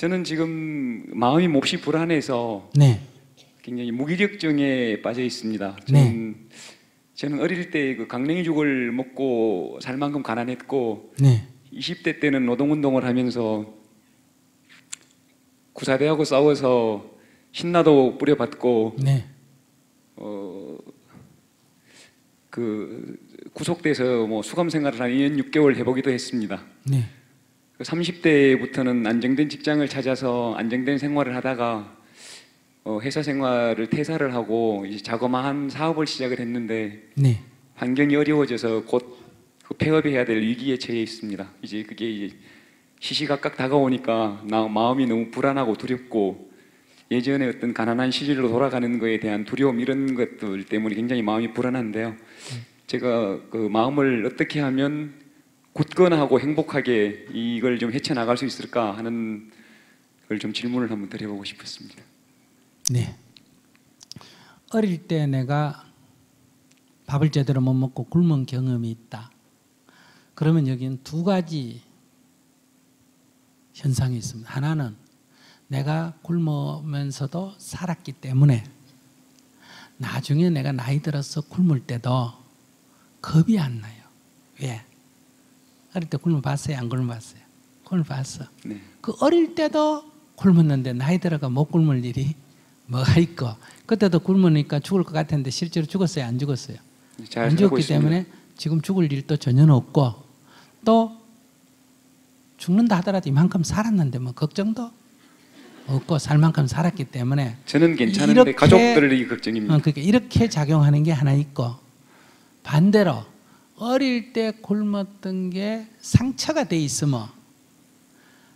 저는 지금 마음이 몹시 불안해서 네. 굉장히 무기력증에 빠져 있습니다. 네. 저는 어릴 때 그 강냉이죽을 먹고 살 만큼 가난했고, 네. 20대 때는 노동운동을 하면서 구사대하고 싸워서 신라도 뿌려받고, 네. 그 구속돼서 뭐 수감 생활을 한 2년 6개월 해보기도 했습니다. 네. 30대부터는 안정된 직장을 찾아서 안정된 생활을 하다가 회사 생활을 퇴사를 하고 이제 자그마한 사업을 시작을 했는데, 네. 환경이 어려워져서 곧 폐업해야 될 위기에 처해 있습니다. 이제 그게 이제 시시각각 다가오니까 마음이 너무 불안하고 두렵고, 예전에 어떤 가난한 시절로 돌아가는 거에 대한 두려움, 이런 것들 때문에 굉장히 마음이 불안한데요. 제가 그 마음을 어떻게 하면 굳건하고 행복하게 이걸 좀 헤쳐나갈 수 있을까 하는 걸 좀 질문을 한번 드려보고 싶었습니다. 네. 어릴 때 내가 밥을 제대로 못 먹고 굶은 경험이 있다. 그러면 여기는 두 가지 현상이 있습니다. 하나는 내가 굶으면서도 살았기 때문에 나중에 내가 나이 들어서 굶을 때도 겁이 안 나요. 왜? 어릴 때 굶어 봤어요? 안 굶어 봤어요? 굶어 봤어. 네. 그 어릴 때도 굶었는데 나이 들어가 못 굶을 일이 뭐가 있고, 그때도 굶으니까 죽을 것 같았는데 실제로 죽었어요? 안 죽었어요? 안 죽었기 때문에 지금 죽을 일도 전혀 없고, 또 죽는다 하더라도 이만큼 살았는데 뭐 걱정도 없고 살 만큼 살았기 때문에 저는 괜찮은데 가족들이 걱정입니다. 그러니까 이렇게 작용하는 게 하나 있고, 반대로 어릴 때 굶었던 게 상처가 돼 있으면,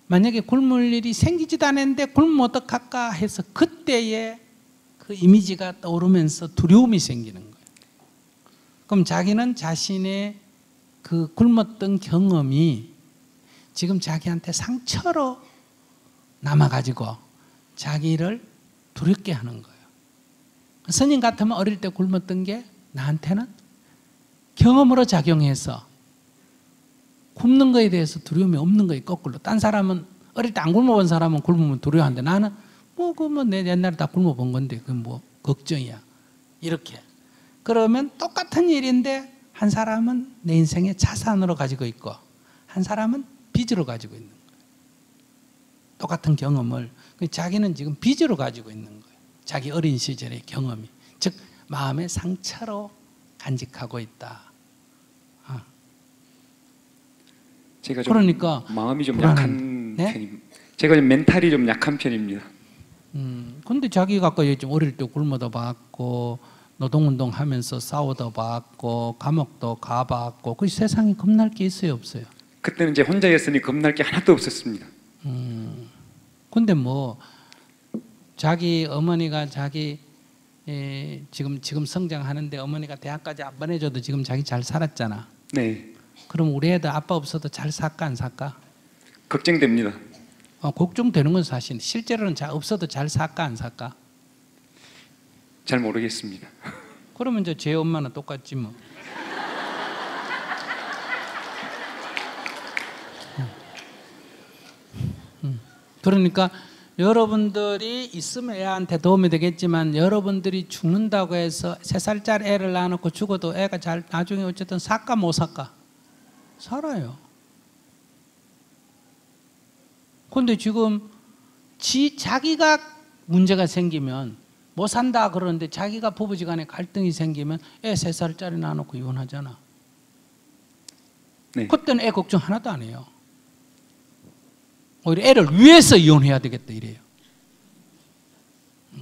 만약에 굶을 일이 생기지도 않았는데 굶으면 어떡할까 해서 그때의 그 이미지가 떠오르면서 두려움이 생기는 거예요. 그럼 자기는 자신의 그 굶었던 경험이 지금 자기한테 상처로 남아가지고 자기를 두렵게 하는 거예요. 스님 같으면 어릴 때 굶었던 게 나한테는 경험으로 작용해서 굶는 거에 대해서 두려움이 없는 거예요. 거꾸로. 딴 사람은 어릴 때 안 굶어본 사람은 굶으면 두려워하는데, 나는 내 옛날에 다 굶어본 건데 그건 뭐 걱정이야. 이렇게. 그러면 똑같은 일인데 한 사람은 내 인생의 자산으로 가지고 있고 한 사람은 빚으로 가지고 있는 거예요. 똑같은 경험을. 자기는 지금 빚으로 가지고 있는 거예요. 자기 어린 시절의 경험이. 즉 마음의 상처로 간직하고 있다. 제가 좀 그러니까 마음이 좀 약한 네? 편입니다. 제가 좀 멘탈이 좀 약한 편입니다. 근데 자기가 아까 얘기했지만 어릴 때 굶어도 봤고 노동운동 하면서 싸워도 봤고 감옥도 가봤고, 그 세상에 겁날 게 있어요, 없어요? 그때는 이제 혼자였으니 겁날 게 하나도 없었습니다. 근데 뭐 자기 어머니가 자기 지금 성장하는데 어머니가 대학까지 안 보내줘도 지금 자기 잘 살았잖아. 네. 그럼 우리 애들 아빠 없어도 잘 살까 안 살까? 걱정됩니다. 걱정되는 건 사실. 실제로는 없어도 잘 살까 안 살까? 잘 모르겠습니다. 그러면 이제 제 엄마는 똑같지 뭐. 그러니까 여러분들이 있으면 애한테 도움이 되겠지만, 여러분들이 죽는다고 해서 3살짜리 애를 낳아놓고 죽어도 애가 잘 나중에 어쨌든 살까 못 살까? 살아요. 근데 지금 자기가 문제가 생기면 못 산다 그러는데, 자기가 부부지간에 갈등이 생기면 애 3살짜리 낳아놓고 이혼하잖아. 네. 그때는 애 걱정 하나도 안 해요. 오히려 애를 위해서 이혼해야 되겠다 이래요.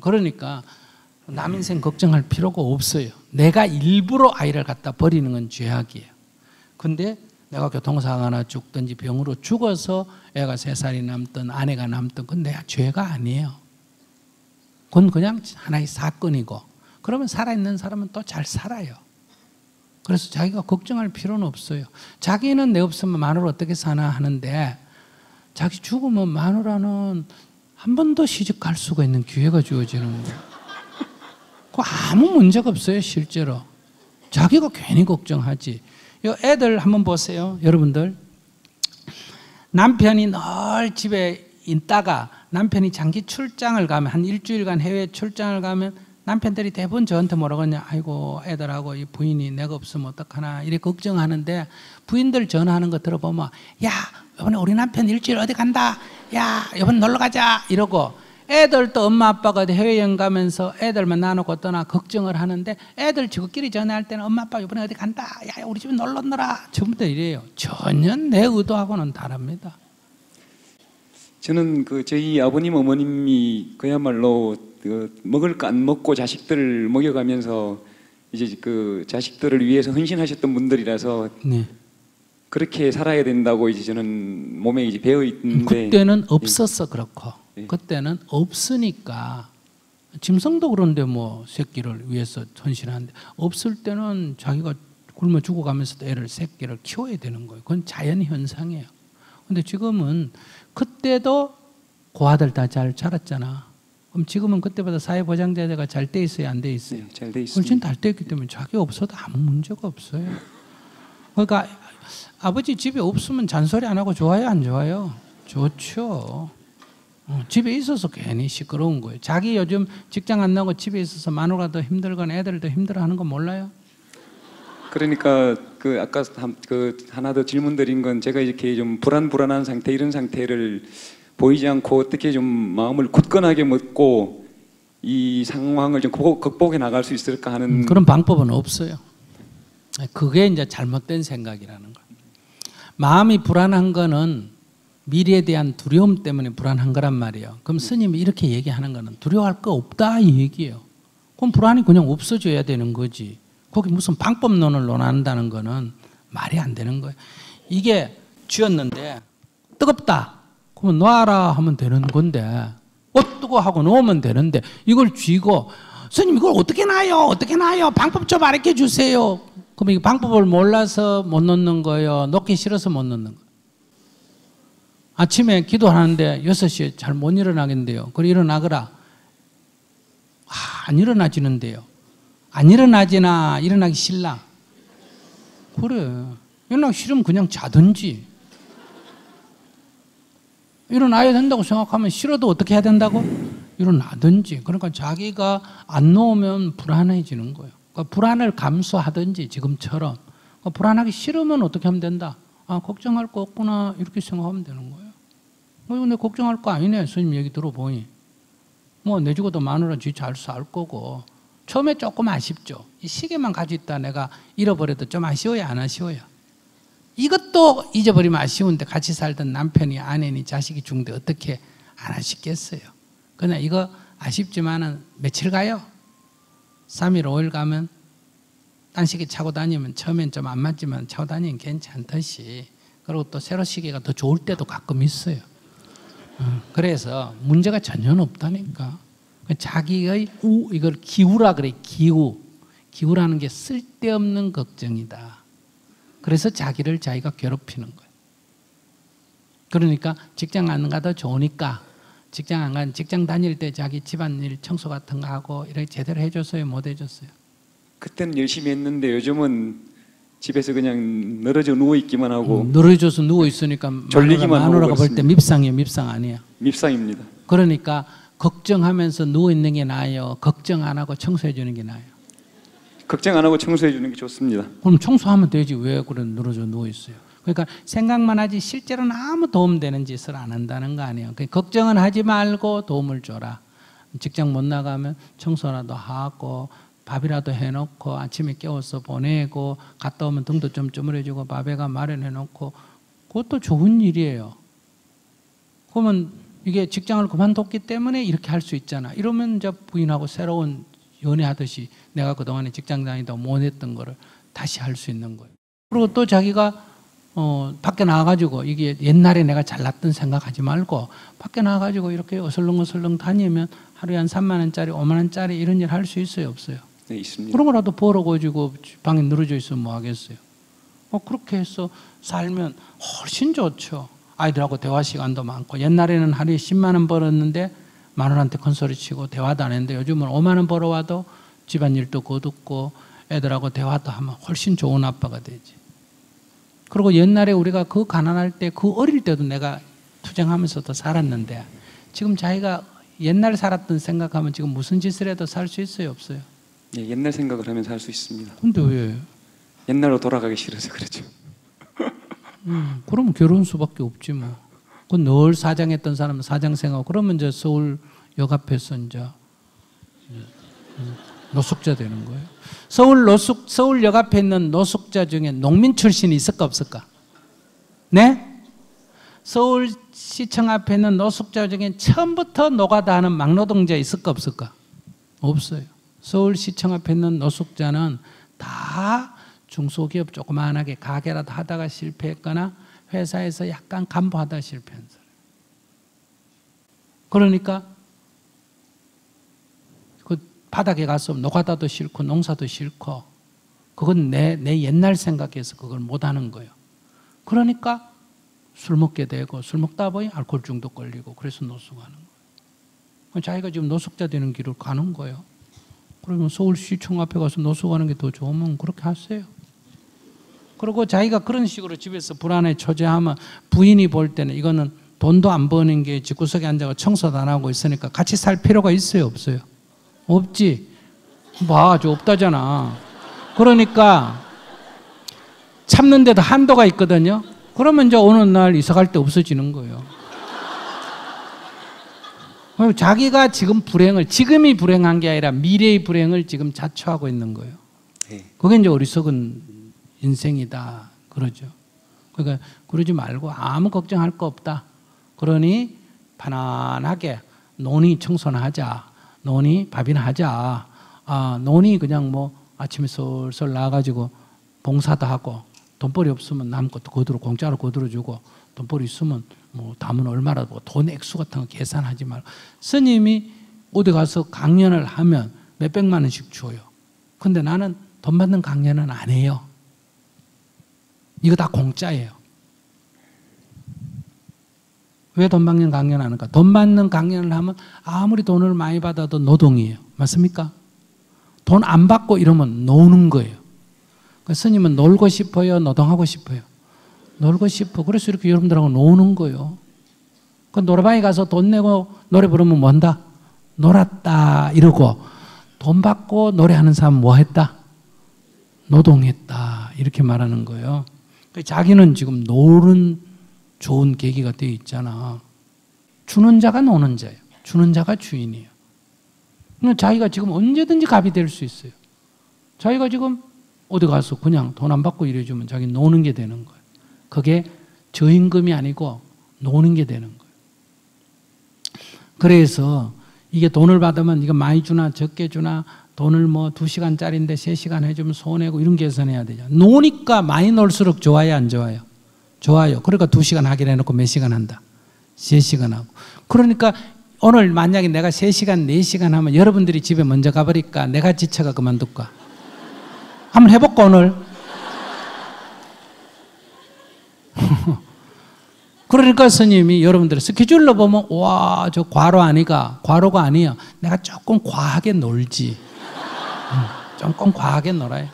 그러니까 남 인생 걱정할 필요가 없어요. 내가 일부러 아이를 갖다 버리는 건 죄악이에요. 근데 내가 교통사고 하나 죽든지 병으로 죽어서 애가 3살이 남든 아내가 남든 그건 내가 죄가 아니에요. 그건 그냥 하나의 사건이고, 그러면 살아있는 사람은 또 잘 살아요. 그래서 자기가 걱정할 필요는 없어요. 자기는 내 없으면 마누라 어떻게 사나 하는데, 자기 죽으면 마누라는 한 번 더 시집 갈 수가 있는 기회가 주어지는 거예요. 그 아무 문제가 없어요, 실제로. 자기가 괜히 걱정하지. 이 애들 한번 보세요, 여러분들. 남편이 늘 집에 있다가 남편이 장기 출장을 가면 한 일주일간 해외 출장을 가면 남편들이 대부분 저한테 뭐라고 하냐, 아이고 애들하고 이 부인이 내가 없으면 어떡하나 이렇게 걱정하는데, 부인들 전화하는 거 들어보면 야 이번에 우리 남편 일주일 어디 간다, 야 이번 놀러 가자 이러고, 애들도 엄마 아빠가 해외여행 가면서 애들만 나누고 떠나 걱정을 하는데, 애들 저끼리 전화할 때는 엄마 아빠 이번에 어디 간다, 야 우리 집에 놀러 오너라, 전부 다 이래요. 전혀 내 의도하고는 다릅니다. 저는 그 저희 아버님 어머님이 그야말로 그 먹을 거 안 먹고 자식들을 먹여가면서 이제 그 자식들을 위해서 헌신하셨던 분들이라서 네. 그렇게 살아야 된다고 이제 저는 몸에 이제 배어 있는데, 그때는 없었어. 그렇고 네. 그때는 없으니까. 짐승도 그런데 뭐 새끼를 위해서 헌신하는데, 없을 때는 자기가 굶어 죽어가면서도 애를 새끼를 키워야 되는 거예요. 그건 자연 현상이에요. 근데 지금은, 그때도 고아들 다 잘 자랐잖아. 그럼 지금은 그때보다 사회보장제도가 잘 돼 있어요, 안 돼 있어요? 네, 잘 돼 있습니다. 훨씬 잘 돼 있기 때문에 자기 없어도 아무 문제가 없어요. 그러니까 아버지 집에 없으면 잔소리 안 하고 좋아요, 안 좋아요? 좋죠. 집에 있어서 괜히 시끄러운 거예요. 자기 요즘 직장 안 나고 집에 있어서 마누라 더 힘들거나 애들 더 힘들어하는 거 몰라요? 그러니까 그 아까 그 하나 더 질문드린 건, 제가 이렇게 좀 불안한 상태, 이런 상태를 보이지 않고 어떻게 좀 마음을 굳건하게 먹고 이 상황을 좀 극복해 나갈 수 있을까 하는 그런 방법은 없어요. 그게 이제 잘못된 생각이라는 거예요. 마음이 불안한 거는 미래에 대한 두려움 때문에 불안한 거란 말이에요. 그럼 스님이 이렇게 얘기하는 거는 두려워할 거 없다 이 얘기예요. 그럼 불안이 그냥 없어져야 되는 거지. 거기 무슨 방법론을 논한다는 거는 말이 안 되는 거예요. 이게 쥐었는데 뜨겁다, 그러면 놔라 하면 되는 건데, 뜨거 하고 놓으면 되는데, 이걸 쥐고 스님 이걸 어떻게 놔요? 어떻게 놔요? 방법 좀 알려 주세요. 그럼 이 방법을 몰라서 못 놓는 거예요? 놓기 싫어서 못 놓는 거예요? 아침에 기도하는데 6시에 잘 못 일어나겠는데요. 그래 일어나거라. 안 일어나지는데요. 안 일어나지나 일어나기 싫나? 그래. 일어나기 싫으면 그냥 자든지. 일어나야 된다고 생각하면 싫어도 어떻게 해야 된다고? 일어나든지. 그러니까 자기가 안 놓으면 불안해지는 거예요. 그러니까 불안을 감수하든지 지금처럼. 그러니까 불안하기 싫으면 어떻게 하면 된다? 걱정할 거 없구나 이렇게 생각하면 되는 거예요. 근데 걱정할 거 아니네. 스님 얘기 들어보니. 뭐 내 죽어도 마누라 쥐 잘 살 거고. 처음에 조금 아쉽죠. 이 시계만 가지고 있다 내가 잃어버려도 좀 아쉬워요, 안 아쉬워요? 이것도 잊어버리면 아쉬운데, 같이 살던 남편이 아내니 자식이 죽는데 어떻게 안 아쉽겠어요? 그냥 이거 아쉽지만은 며칠 가요? 3일 5일 가면 딴 시계 차고 다니면 처음엔 좀 안 맞지만 차고 다니면 괜찮듯이. 그리고 또 새로 시계가 더 좋을 때도 가끔 있어요. 그래서 문제가 전혀 없다니까. 자기의 이걸 기우라 그래. 기우라는 게 쓸데없는 걱정이다. 그래서 자기를 자기가 괴롭히는 거예요. 그러니까 직장 안 가도 좋으니까, 직장 안 간, 직장 다닐 때 자기 집안일 청소 같은 거 하고 이렇게 제대로 해줬어요, 못 해줬어요? 그때는 열심히 했는데 요즘은 집에서 그냥 늘어져 누워 있기만 하고 늘어져서 누워 있으니까 졸리기만 하고 마누라가 볼 때 그렇습니다. 밉상이에요, 밉상 아니에요? 밉상입니다. 그러니까 걱정하면서 누워 있는 게 나아요, 걱정 안 하고 청소해 주는 게 나아요? 걱정 안 하고 청소해 주는 게 좋습니다. 그럼 청소하면 되지 왜 그래 늘어져 누워 있어요? 그러니까 생각만 하지 실제로는 아무 도움되는 짓을 안 한다는 거 아니에요. 그러니까 걱정은 하지 말고 도움을 줘라. 직장 못 나가면 청소라도 하고 밥이라도 해놓고 아침에 깨워서 보내고, 갔다 오면 등도 좀 주물해주고 밥에가 마련해놓고, 그것도 좋은 일이에요. 그러면 이게 직장을 그만뒀기 때문에 이렇게 할 수 있잖아. 이러면 이제 부인하고 새로운 연애하듯이 내가 그동안에 직장 다니다 못했던 거를 다시 할 수 있는 거예요. 그리고 또 자기가 밖에 나가가지고, 이게 옛날에 내가 잘났던 생각하지 말고 밖에 나가가지고 이렇게 어슬렁어슬렁 다니면 하루에 한 3만 원짜리 5만 원짜리 이런 일 할 수 있어요, 없어요? 네, 있습니다. 그런 거라도 벌어가지고 방에 늘어져 있으면 뭐 하겠어요? 그렇게 해서 살면 훨씬 좋죠. 아이들하고 대화 시간도 많고. 옛날에는 하루에 10만 원 벌었는데 마누라한테 큰 소리 치고 대화도 안 했는데, 요즘은 5만 원 벌어와도 집안일도 거둡고 애들하고 대화도 하면 훨씬 좋은 아빠가 되지. 그리고 옛날에 우리가 그 가난할 때, 그 어릴 때도 내가 투쟁하면서도 살았는데, 지금 자기가 옛날 살았던 생각하면 지금 무슨 짓을 해도 살 수 있어요, 없어요? 예, 옛날 생각을 하면 살 수 있습니다. 근데 왜? 옛날로 돌아가기 싫어서 그렇죠. 그러면 결혼 수밖에 없지 뭐. 그 늘 사장했던 사람은 사장생하고 그러면 이제 서울 역 앞에서 이제 노숙자 되는 거예요. 서울역 앞에 있는 노숙자 중에 농민 출신이 있을까 없을까? 네? 서울시청 앞에 있는 노숙자 중에 처음부터 노가다 하는 막노동자 있을까 없을까? 없어요. 서울시청 앞에 있는 노숙자는 다 중소기업 조그만하게 가게라도 하다가 실패했거나 회사에서 약간 간부하다가 실패한 사람. 그러니까 그 바닥에 가서 노가다도 싫고 농사도 싫고 그건 내 옛날 생각해서 그걸 못하는 거예요. 그러니까 술 먹게 되고 술 먹다 보니 알코올 중독 걸리고 그래서 노숙하는 거예요. 자기가 지금 노숙자 되는 길을 가는 거예요. 그러면 서울시청 앞에 가서 노숙하는 게 더 좋으면 그렇게 하세요. 그리고 자기가 그런 식으로 집에서 불안에 초조하면 부인이 볼 때는 이거는 돈도 안 버는 게 집구석에 앉아서 청소도 안 하고 있으니까 같이 살 필요가 있어요, 없어요? 없지. 봐, 저 없다잖아. 그러니까 참는데도 한도가 있거든요. 그러면 이제 어느 날 이사 갈 때 없어지는 거예요. 자기가 지금 지금이 불행한 게 아니라 미래의 불행을 지금 자초하고 있는 거예요. 그게 이제 어리석은 인생이다 그러죠. 그러니까 그러지 말고 아무 걱정할 거 없다. 그러니 편안하게 논이 청소나 하자. 논이 밥이나 하자. 논이 그냥 뭐 아침에 솔솔 나와가지고 봉사도 하고 돈벌이 없으면 남 것도 공짜로 거들어주고 돈벌이 있으면 뭐 담은 얼마라도 돈 액수 같은 거 계산하지 말고 스님이 어디 가서 강연을 하면 몇백만 원씩 줘요. 근데 나는 돈 받는 강연은 안 해요. 이거 다 공짜예요. 왜 돈 받는 강연 안 할까? 돈 받는 강연을 하면 아무리 돈을 많이 받아도 노동이에요. 맞습니까? 돈 안 받고 이러면 노는 거예요. 스님은 놀고 싶어요? 노동하고 싶어요? 놀고 싶어. 그래서 이렇게 여러분들하고 노는 거예요. 그 노래방에 가서 돈 내고 노래 부르면 뭔다? 놀았다 이러고 돈 받고 노래하는 사람은 뭐 했다? 노동했다 이렇게 말하는 거예요. 자기는 지금 노는 좋은 계기가 되어 있잖아. 주는 자가 노는 자예요. 주는 자가 주인이에요. 자기가 지금 언제든지 갑이 될 수 있어요. 자기가 지금 어디 가서 그냥 돈 안 받고 일해주면 자기 노는 게 되는 거예요. 그게 저임금이 아니고 노는 게 되는 거예요. 그래서 이게 돈을 받으면 이거 많이 주나 적게 주나 돈을 뭐 2시간짜리인데 3시간 해주면 손해고 이런 계산해야 되죠. 노니까 많이 놀수록 좋아요, 안 좋아요? 좋아요. 그러니까 2시간 하기로 해놓고 몇 시간 한다? 3시간 하고. 그러니까 오늘 만약에 내가 3시간, 4시간 하면 여러분들이 집에 먼저 가버릴까? 내가 지쳐가 그만둘까? 한번 해볼까, 오늘? 그러니까 스님이 여러분들 스케줄로 보면 와, 저 과로 아니가? 과로가 아니야. 내가 조금 과하게 놀지. 조금 과하게 놀아요.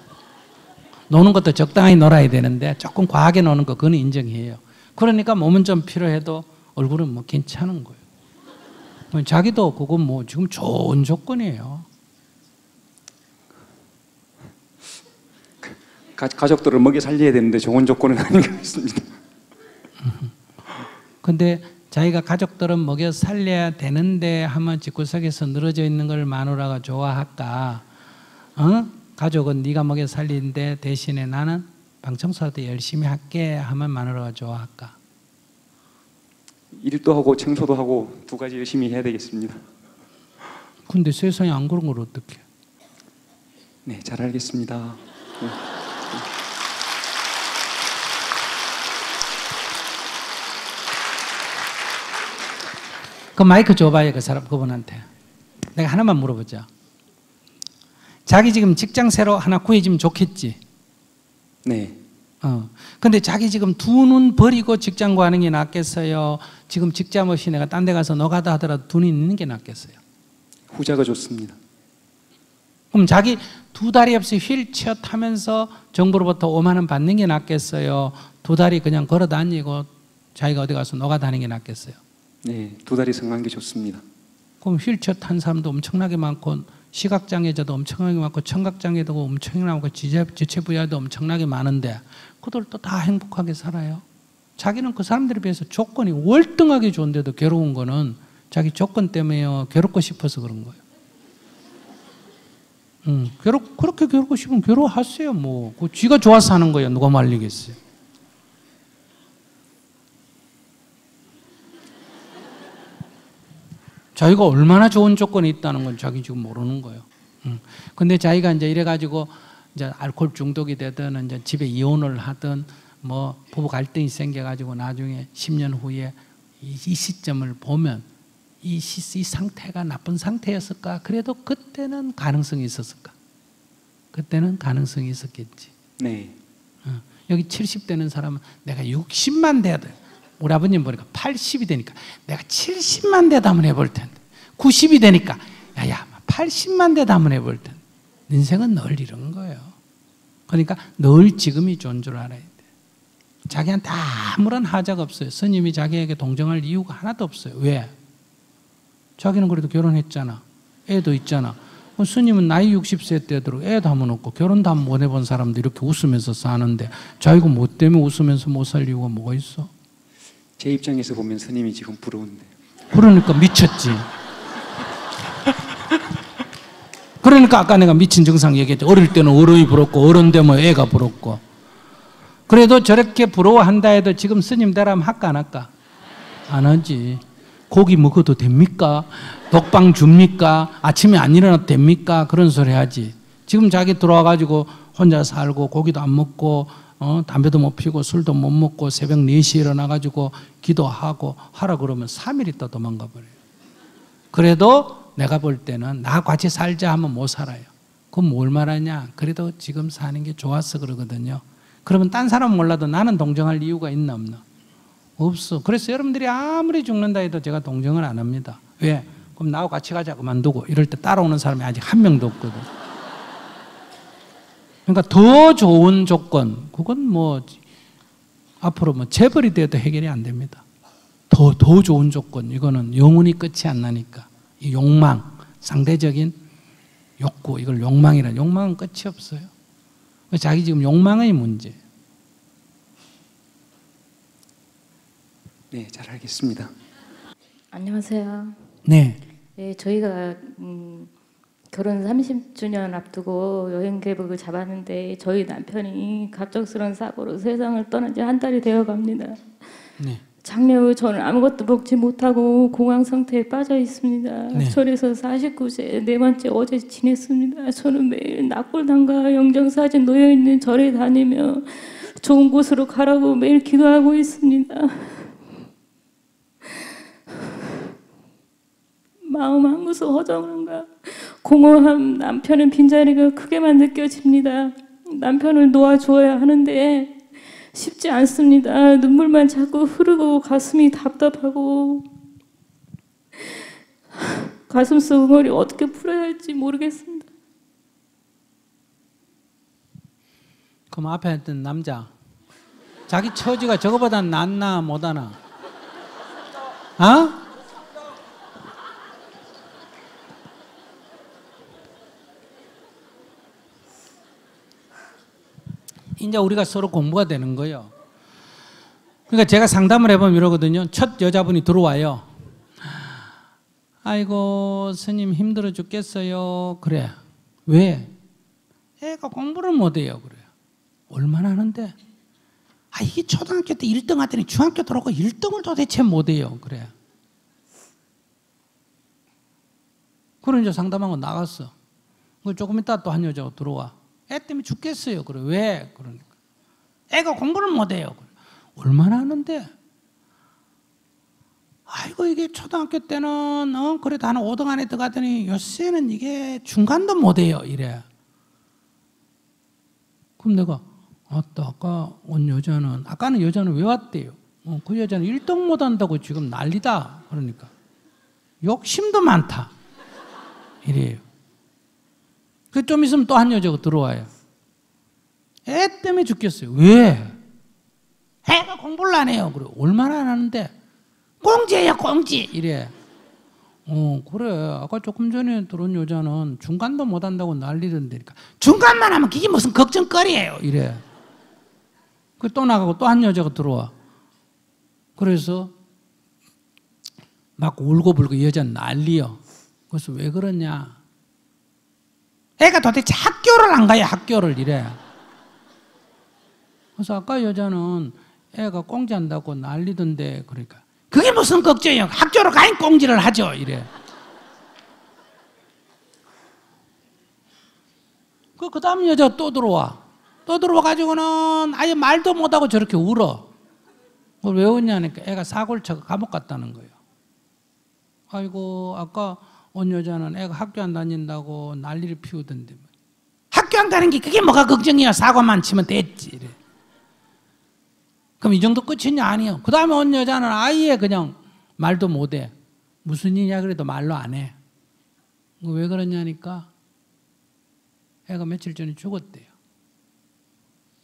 노는 것도 적당히 놀아야 되는데 조금 과하게 노는 거 그건 인정해요. 그러니까 몸은 좀 필요해도 얼굴은 뭐 괜찮은 거예요. 자기도 그건 뭐 지금 좋은 조건이에요. 가족들을 먹여 살려야 되는데 좋은 조건은 아닌 것 같습니다. 근데 자기가 가족들은 먹여 살려야 되는데 하면 집구석에서 늘어져 있는 걸 마누라가 좋아할까? 가족은 네가 먹여 살리는데 대신에 나는 방청소도 열심히 할게 하면 마누라가 좋아할까? 일도 하고 청소도 하고 두 가지 열심히 해야 되겠습니다. 근데 세상에 안 그런 걸 어떡해? 네, 잘 알겠습니다. 네. 그 마이크 줘봐요, 그 사람, 그분한테. 내가 하나만 물어보자. 자기 지금 직장 새로 하나 구해지면 좋겠지? 네. 근데 자기 지금 두 눈 버리고 직장 구하는 게 낫겠어요? 지금 직장 없이 내가 딴 데 가서 노가다 하더라도 돈이 있는 게 낫겠어요? 후자가 좋습니다. 그럼 자기 두 다리 없이 휠체어 타면서 정부로부터 5만 원 받는 게 낫겠어요? 두 다리 그냥 걸어 다니고 자기가 어디 가서 노가다 하는 게 낫겠어요? 네, 2달 이상 하는 게 좋습니다. 그럼 휠체어 탄 사람도 엄청나게 많고 시각장애자도 엄청나게 많고 청각장애도 엄청나게 많고 지체부여도 엄청나게 많은데 그들도 다 행복하게 살아요. 자기는 그 사람들에 비해서 조건이 월등하게 좋은데도 괴로운 거는 자기 조건 때문에요. 괴롭고 싶어서 그런 거예요. 그렇게 괴롭고 싶으면 괴로워하세요. 뭐 그 쥐가 좋아서 하는 거예요. 누가 말리겠어요. 자기가 얼마나 좋은 조건이 있다는 건 자기 지금 모르는 거예요. 근데 자기가 이제 이래가지고 이제 알코올 중독이 되든 이제 집에 이혼을 하든 뭐 부부 갈등이 생겨가지고 나중에 10년 후에 이 시점을 보면 이 상태가 나쁜 상태였을까? 그래도 그때는 가능성이 있었을까? 그때는 가능성이 있었겠지. 네. 여기 70 되는 사람은 내가 60만 돼야 돼. 우리 아버님 보니까 80이 되니까 내가 70만 대도 한번 해볼 텐데 90이 되니까 야야 80만 대도 한번 해볼 텐데 인생은 늘 이런 거예요. 그러니까 늘 지금이 좋은 줄 알아야 돼. 자기한테 아무런 하자가 없어요. 스님이 자기에게 동정할 이유가 하나도 없어요. 왜? 자기는 그래도 결혼했잖아. 애도 있잖아. 스님은 나이 60세 때도록 애도 한번 없고 결혼도 한번 못 해본 사람도 이렇게 웃으면서 사는데 자기가 뭐 때문에 웃으면서 못 살 이유가 뭐가 있어? 제 입장에서 보면 스님이 지금 부러운데. 그러니까 미쳤지. 그러니까 아까 내가 미친 증상 얘기했죠. 어릴 때는 어른이 부럽고 어른 되면 애가 부럽고. 그래도 저렇게 부러워한다 해도 지금 스님 되라면 할까 안 할까? 안 하지. 고기 먹어도 됩니까? 독방 줍니까? 아침에 안 일어나도 됩니까? 그런 소리 하지. 지금 자기 들어와가지고 혼자 살고 고기도 안 먹고 담배도 못 피우고 술도 못 먹고 새벽 4시에 일어나가지고 기도하고 하라 그러면 3일 있다 도망가 버려요. 그래도 내가 볼 때는 나 같이 살자 하면 못 살아요. 그럼 뭘 말하냐? 그래도 지금 사는 게 좋아서 그러거든요. 그러면 딴 사람은 몰라도 나는 동정할 이유가 있나 없나? 없어. 그래서 여러분들이 아무리 죽는다 해도 제가 동정을 안 합니다. 왜? 그럼 나하고 같이 가자 그만두고 이럴 때 따라오는 사람이 아직 한 명도 없거든. 그러니까 더 좋은 조건, 그건 뭐 앞으로 뭐 재벌이 돼도 해결이 안 됩니다. 더 좋은 조건, 이거는 영원히 끝이 안 나니까. 이 욕망, 상대적인 욕구, 이걸 욕망이라. 욕망은 끝이 없어요. 자기 지금 욕망의 문제. 네, 잘 알겠습니다. 안녕하세요. 네. 네, 저희가 결혼 30주년 앞두고 여행 계획을 잡았는데 저희 남편이 갑작스러운 사고로 세상을 떠난 지 한 달이 되어 갑니다. 네. 장래후 저는 아무것도 먹지 못하고 공황 상태에 빠져 있습니다. 네. 절에서 49세 4번째 어제 지냈습니다. 저는 매일 낙골당과 영정사진 놓여있는 절에 다니며 좋은 곳으로 가라고 매일 기도하고 있습니다. 마음 한 구석 허전함과 공허함, 남편의 빈자리가 크게만 느껴집니다. 남편을 놓아주어야 하는데 쉽지 않습니다. 눈물만 자꾸 흐르고 가슴이 답답하고 가슴속 응어리 어떻게 풀어야 할지 모르겠습니다. 그럼 앞에 있던 남자 자기 처지가 저거보다 낫나 못하나? 어? 이제 우리가 서로 공부가 되는 거예요. 그러니까 제가 상담을 해보면 이러거든요. 첫 여자분이 들어와요. 아이고 스님 힘들어 죽겠어요. 그래. 왜? 애가 공부를 못해요. 그래요. 얼마나 하는데? 아 이게 초등학교 때 1등 하더니 중학교 들어오고 1등을 도대체 못해요. 그래. 그런 이제 상담하고 나갔어. 조금 있다 또 한 여자가 들어와. 애 때문에 죽겠어요. 그래. 왜? 그러니까. 애가 공부를 못해요. 그래. 얼마나 하는데? 아이고, 이게 초등학교 때는, 그래도 한 5등 안에 들어가더니 요새는 이게 중간도 못해요. 이래. 그럼 내가, 아까 온 여자는, 아까는 여자는 왜 왔대요? 그 여자는 1등 못한다고 지금 난리다. 그러니까. 욕심도 많다. 이래요. 그 좀 있으면 또 한 여자가 들어와요. 애 때문에 죽겠어요. 왜? 애가 공부를 안 해요. 그래. 얼마나 안 하는데? 꽁지예요 꽁지 이래. 그래. 아까 조금 전에 들어온 여자는 중간도 못 한다고 난리던데. 중간만 하면 그게 무슨 걱정거리예요 이래. 그 또 나가고 또 한 여자가 들어와. 그래서 막 울고불고 여자 난리요. 그래서 왜 그러냐. 애가 도대체 학교를 안 가요 학교를 이래. 그래서 아까 여자는 애가 꽁지 한다고 난리던데 그러니까 그게 무슨 걱정이에요. 학교로 가인 꽁지를 하죠 이래. 그 다음 여자가 또 들어와. 또 들어와가지고는 아예 말도 못하고 저렇게 울어. 그걸 왜 웃냐니까 애가 사고를 쳐서 감옥 갔다는 거예요. 아이고 아까 온 여자는 애가 학교 안 다닌다고 난리를 피우던데 학교 안 가는 게 그게 뭐가 걱정이야. 사고만 치면 됐지 이래. 그럼 이 정도 끝이냐? 아니요. 그 다음에 온 여자는 아예 그냥 말도 못해. 무슨 일이냐 그래도 말로 안 해. 왜 그러냐니까 애가 며칠 전에 죽었대요.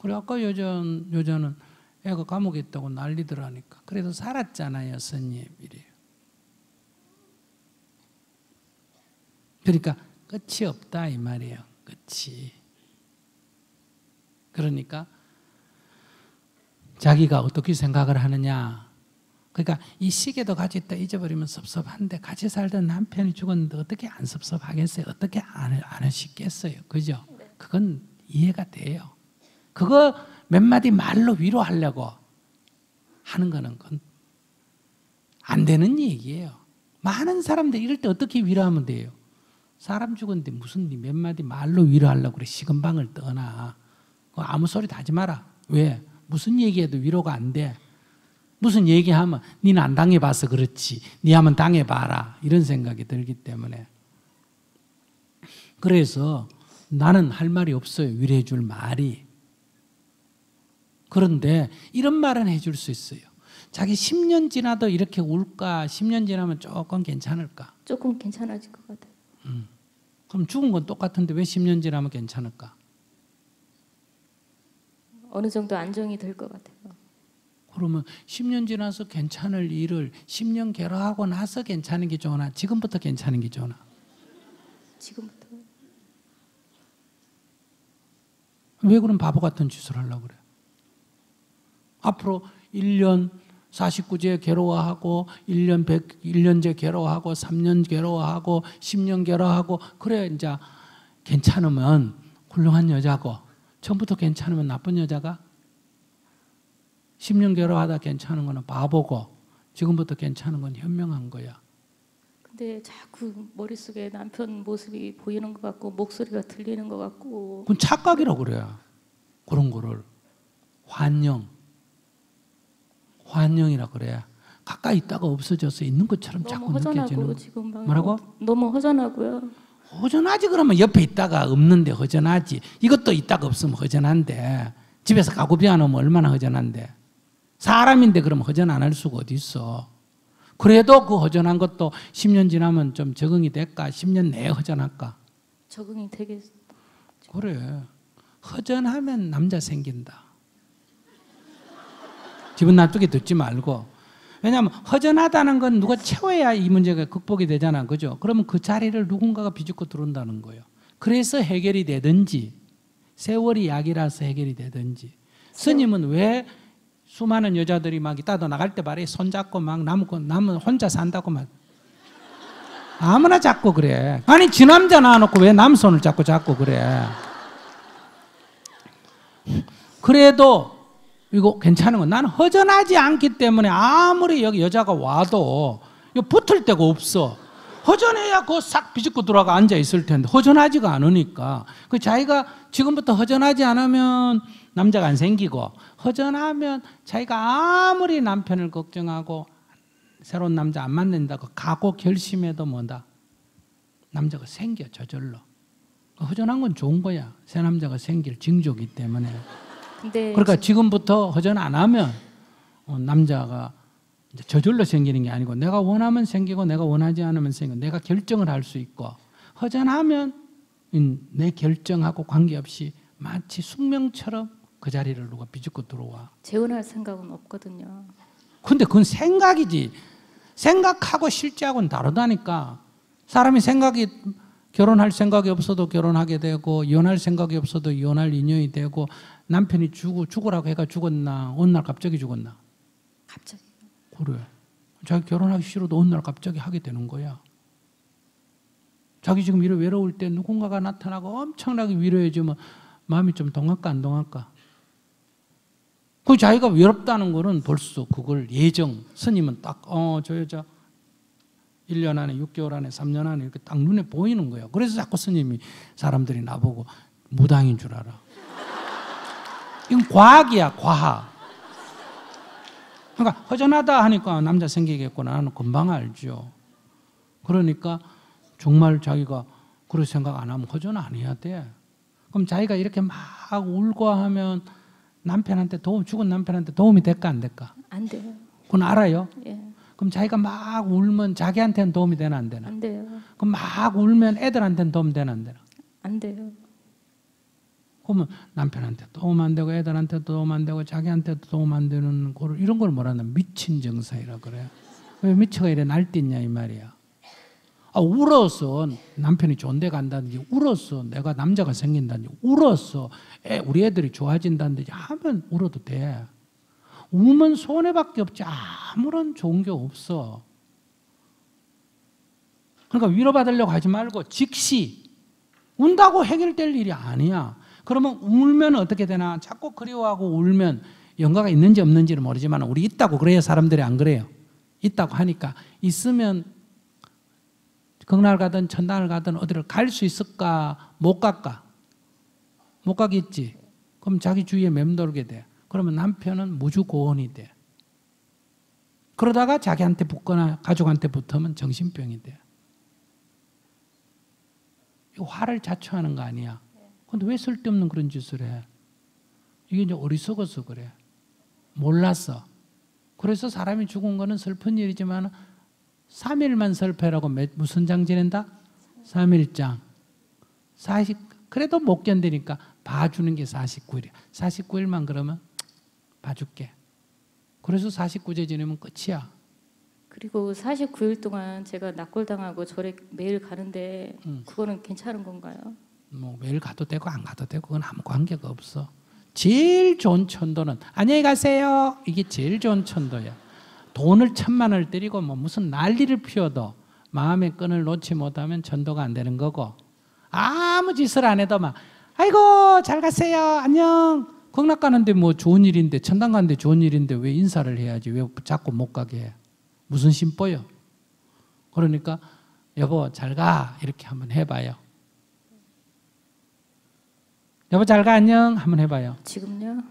그래 아까 여자는 애가 감옥에 있다고 난리더라니까. 그래도 살았잖아요 스님 이래요. 그러니까 끝이 없다 이 말이에요. 끝이. 그러니까 자기가 어떻게 생각을 하느냐. 그러니까 이 시계도 같이 있다 잊어버리면 섭섭한데 같이 살던 남편이 죽었는데 어떻게 안 섭섭하겠어요? 어떻게 안 하시겠어요? 그죠? 그건 이해가 돼요. 그거 몇 마디 말로 위로하려고 하는 거는 그건 안 되는 얘기예요. 많은 사람들 이럴 때 어떻게 위로하면 돼요? 사람 죽었는데 무슨 몇 마디 말로 위로하려고 그래. 식은방을 떠나. 아무 소리도 하지 마라. 왜? 무슨 얘기해도 위로가 안 돼. 무슨 얘기하면 니는 안 당해봐서 그렇지. 니 한번 당해봐라. 이런 생각이 들기 때문에. 그래서 나는 할 말이 없어요. 위로해 줄 말이. 그런데 이런 말은 해줄 수 있어요. 자기 10년 지나도 이렇게 울까? 10년 지나면 조금 괜찮을까? 조금 괜찮아질 것 같아요. 그럼 죽은 건 똑같은데 왜 10년 지나면 괜찮을까? 어느 정도 안정이 될 것 같아요. 그러면 10년 지나서 괜찮을 일을 10년 괴로워하고 나서 괜찮은 게 좋으나 지금부터 괜찮은 게 좋으나? 지금부터. 왜 그런 바보 같은 짓을 하려고 그래? 앞으로 1년 49제 괴로워하고 1년제 괴로워하고 3년 괴로워하고 10년 괴로워하고 그래 이제 괜찮으면 훌륭한 여자고 처음부터 괜찮으면 나쁜 여자가 10년 괴로워하다 괜찮은 거는 바보고 지금부터 괜찮은 건 현명한 거야. 근데 자꾸 머릿속에 남편 모습이 보이는 것 같고 목소리가 들리는 것 같고 그건 착각이라고 그래. 그런 거를 환영이라고 그래. 가까이 있다가 없어져서 있는 것처럼 자꾸 느껴지는. 지금 뭐라고? 너무 허전하고요. 허전하지. 그러면 옆에 있다가 없는데 허전하지. 이것도 있다가 없으면 허전한데 집에서 가구비 안 오면 얼마나 허전한데. 사람인데 그럼 허전 안 할 수가 어디 있어. 그래도 그 허전한 것도 10년 지나면 좀 적응이 될까? 10년 내에 허전할까? 적응이 되겠. 그래. 허전하면 남자 생긴다. 기분 나쁘게 듣지 말고. 왜냐하면 허전하다는 건 누가 채워야 이 문제가 극복이 되잖아. 그죠? 그러면 그 자리를 누군가가 비집고 들어온다는 거예요. 그래서 해결이 되든지 세월이 약이라서 해결이 되든지. 스님은 왜 수많은 여자들이 막 이따도 나갈 때 말해 손잡고 막 남은 혼자 산다고 막 아무나 잡고 그래. 아니 지 남자 낳아놓고 왜 남 손을 잡고 그래. 그래도 이거 괜찮은 건 나는 허전하지 않기 때문에 아무리 여기 여자가 와도 붙을 데가 없어. 허전해야 그거 싹 비집고 들어가 앉아 있을 텐데 허전하지가 않으니까. 그 자기가 지금부터 허전하지 않으면 남자가 안 생기고 허전하면 자기가 아무리 남편을 걱정하고 새로운 남자 안 만난다고 각오 결심해도 뭐다. 남자가 생겨 저절로. 허전한 건 좋은 거야. 새 남자가 생길 징조이기 때문에. 그러니까 지금부터 허전 안 하면 남자가 이제 저절로 생기는 게 아니고 내가 원하면 생기고 내가 원하지 않으면 생기고 내가 결정을 할 수 있고 허전하면 내 결정하고 관계없이 마치 숙명처럼 그 자리를 누가 비집고 들어와. 재혼할 생각은 없거든요. 근데 그건 생각이지. 생각하고 실제하고는 다르다니까. 사람이 결혼할 생각이 없어도 결혼하게 되고, 이혼할 생각이 없어도 이혼할 인연이 되고, 남편이 죽으라고 해가 죽었나? 어느 날 갑자기 죽었나? 갑자기. 그래. 자기 결혼하기 싫어도 어느 날 갑자기 하게 되는 거야. 자기 지금 이래 외로울 때 누군가가 나타나고 엄청나게 위로해주면 마음이 좀 동할까 안 동할까? 그 자기가 외롭다는 거는 벌써 그걸 스님은 딱 저 여자 1년 안에 6개월 안에 3년 안에 이렇게 딱 눈에 보이는 거야. 그래서 자꾸 스님이 사람들이 나보고 무당인 줄 알아. 이건 과학이야, 과학. 그러니까 허전하다 하니까 남자 생기겠구나 하는 금방 알죠. 그러니까 정말 자기가 그런 생각 안 하면 허전 안 해야 돼. 그럼 자기가 이렇게 막 울고 하면 죽은 남편한테 도움이 될까 안 될까? 안 돼요. 그건 알아요? 예. 그럼 자기가 막 울면 자기한테는 도움이 되나 안 되나? 안 돼요. 그럼 막 울면 애들한테는 도움 되나 안 되나? 안 돼요. 그러면 남편한테 도움 안 되고 애들한테도 도움 안 되고 자기한테도 도움 안 되는 이런 걸 뭐라 하나 미친 정서이라 그래요. 왜 미쳐가 이래 날뛰냐 이 말이야. 울어서 남편이 좋은 데 간다든지, 울어서 내가 남자가 생긴다든지, 울어서 우리 애들이 좋아진다든지 하면 울어도 돼. 우면 손해밖에 없지 아무런 좋은 게 없어. 그러니까 위로받으려고 하지 말고 즉시 운다고 해결될 일이 아니야. 그러면 울면 어떻게 되나? 자꾸 그리워하고 울면 연가가 있는지 없는지는 모르지만 우리 있다고 그래요. 사람들이 안 그래요. 있다고 하니까 있으면 극락을 가든 천당을 가든 어디를 갈 수 있을까? 못 갈까? 못 가겠지. 그럼 자기 주위에 맴돌게 돼. 그러면 남편은 무주고원이 돼. 그러다가 자기한테 붙거나 가족한테 붙으면 정신병이 돼. 이거 화를 자초하는 거 아니야. 근데 왜 쓸데없는 그런 짓을 해? 이게 이제 어리석어서 그래. 몰랐어. 그래서 사람이 죽은 거는 슬픈 일이지만 3일만 슬퍼라고 무슨 장 지낸다? 3일장. 그래도 못 견디니까 봐주는 게 49일이야. 49일만 그러면 봐줄게. 그래서 49제 지내면 끝이야. 그리고 49일 동안 제가 낙골당하고 절에 매일 가는데 그거는 괜찮은 건가요? 뭐 매일 가도 되고 안 가도 되고 그건 아무 관계가 없어. 제일 좋은 천도는 안녕히 가세요. 이게 제일 좋은 천도야. 돈을 1000만원을 때리고 뭐 무슨 난리를 피워도 마음의 끈을 놓지 못하면 천도가 안 되는 거고, 아무 짓을 안 해도 막 아이고 잘 가세요 안녕. 극락 가는데 뭐 좋은 일인데, 천당 가는데 좋은 일인데 왜 인사를 해야지? 왜 자꾸 못 가게 해? 무슨 심보요? 그러니까 여보 잘 가 이렇게 한번 해봐요. 여보 잘 가 안녕 한번 해봐요. 지금요?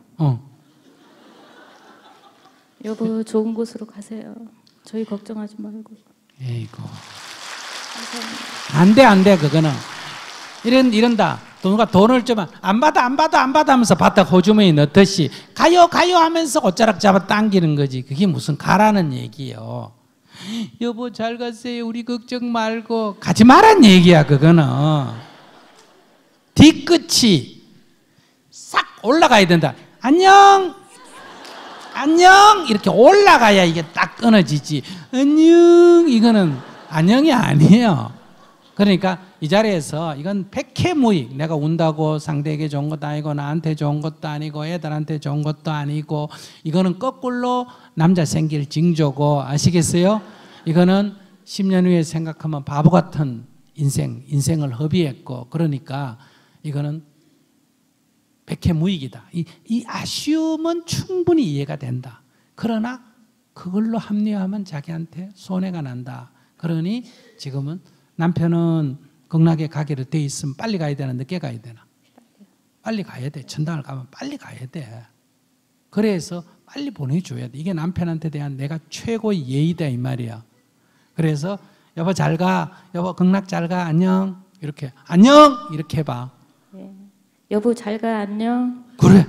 여보 좋은 곳으로 가세요. 저희 걱정하지 말고. 에이고 감사합니다. 안 돼 그거는 이런다. 누가 돈을 주면 안 받아 하면서 받다 호주머니 넣듯이 가요 하면서 옷자락 잡아 당기는 거지. 그게 무슨 가라는 얘기요. 여보 잘 가세요 우리 걱정 말고 가지 말란 얘기야. 그거는 뒤끝이 싹 올라가야 된다. 안녕 이렇게 올라가야 이게 딱 끊어지지. 안녕 이거는 안녕이 아니에요. 그러니까 이 자리에서 이건 백해무익. 내가 운다고 상대에게 좋은 것도 아니고 나한테 좋은 것도 아니고 애들한테 좋은 것도 아니고, 이거는 거꾸로 남자 생길 징조고, 아시겠어요? 이거는 10년 후에 생각하면 바보 같은 인생을 허비했고, 그러니까 이거는 백해무익이다. 이 아쉬움은 충분히 이해가 된다. 그러나 그걸로 합리화하면 자기한테 손해가 난다. 그러니 지금은 남편은 극락에 가기로 돼 있으면 빨리 가야 되나 늦게 가야 되나? 빨리 가야 돼. 천당을 가면 빨리 가야 돼. 그래서 빨리 보내줘야 돼. 이게 남편한테 대한 내가 최고의 예의다 이 말이야. 그래서 여보 잘 가, 여보 극락 잘 가, 안녕 이렇게 안녕 이렇게 해봐. 네. 여보 잘 가 안녕. 그래.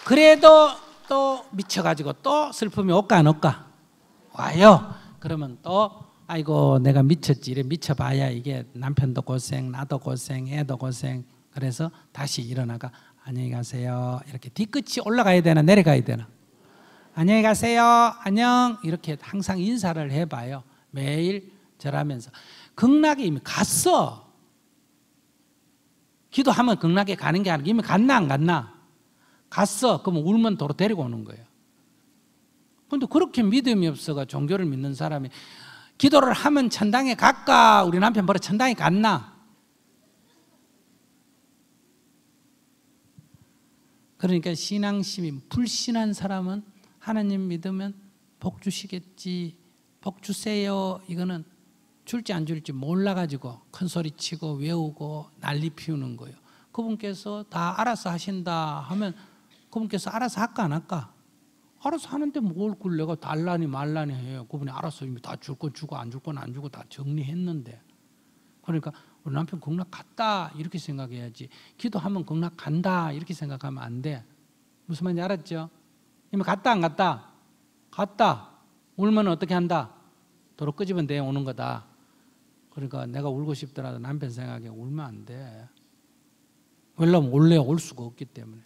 그래도 또 미쳐가지고 또 슬픔이 올까 안 올까? 와요. 그러면 또 아이고 내가 미쳤지. 이래 미쳐봐야 이게 남편도 고생, 나도 고생, 애도 고생. 그래서 다시 일어나가 안녕히 가세요. 이렇게 뒤끝이 올라가야 되나 내려가야 되나? 안녕히 가세요. 안녕. 이렇게 항상 인사를 해봐요. 매일 절하면서. 극락에 이미 갔어. 기도하면 극락에 가는 게 아니고 이미 갔나 안 갔나? 갔어. 그러면 울면 도로 데리고 오는 거예요. 그런데 그렇게 믿음이 없어가 종교를 믿는 사람이 기도를 하면 천당에 갈까? 우리 남편 보러 천당에 갔나? 그러니까 신앙심이 불신한 사람은 하나님 믿으면 복 주시겠지, 복 주세요. 이거는 줄지 안 줄지 몰라가지고 큰 소리 치고 외우고 난리 피우는 거예요. 그분께서 다 알아서 하신다 하면 그분께서 알아서 할까 안 할까? 알아서 하는데 뭘 그걸 내가 달라니 말라니 해요. 그분이 알아서 이미 다 줄 건 주고 안 줄 건 안 주고 다 정리했는데. 그러니까 우리 남편 극락 갔다 이렇게 생각해야지, 기도하면 극락 간다 이렇게 생각하면 안 돼. 무슨 말인지 알았죠? 이미 갔다 안 갔다? 갔다. 울면 어떻게 한다? 도로 끄집어내 오는 거다. 그러니까 내가 울고 싶더라도 남편 생각에 울면 안 돼. 왜냐면 원래 올 수가 없기 때문에.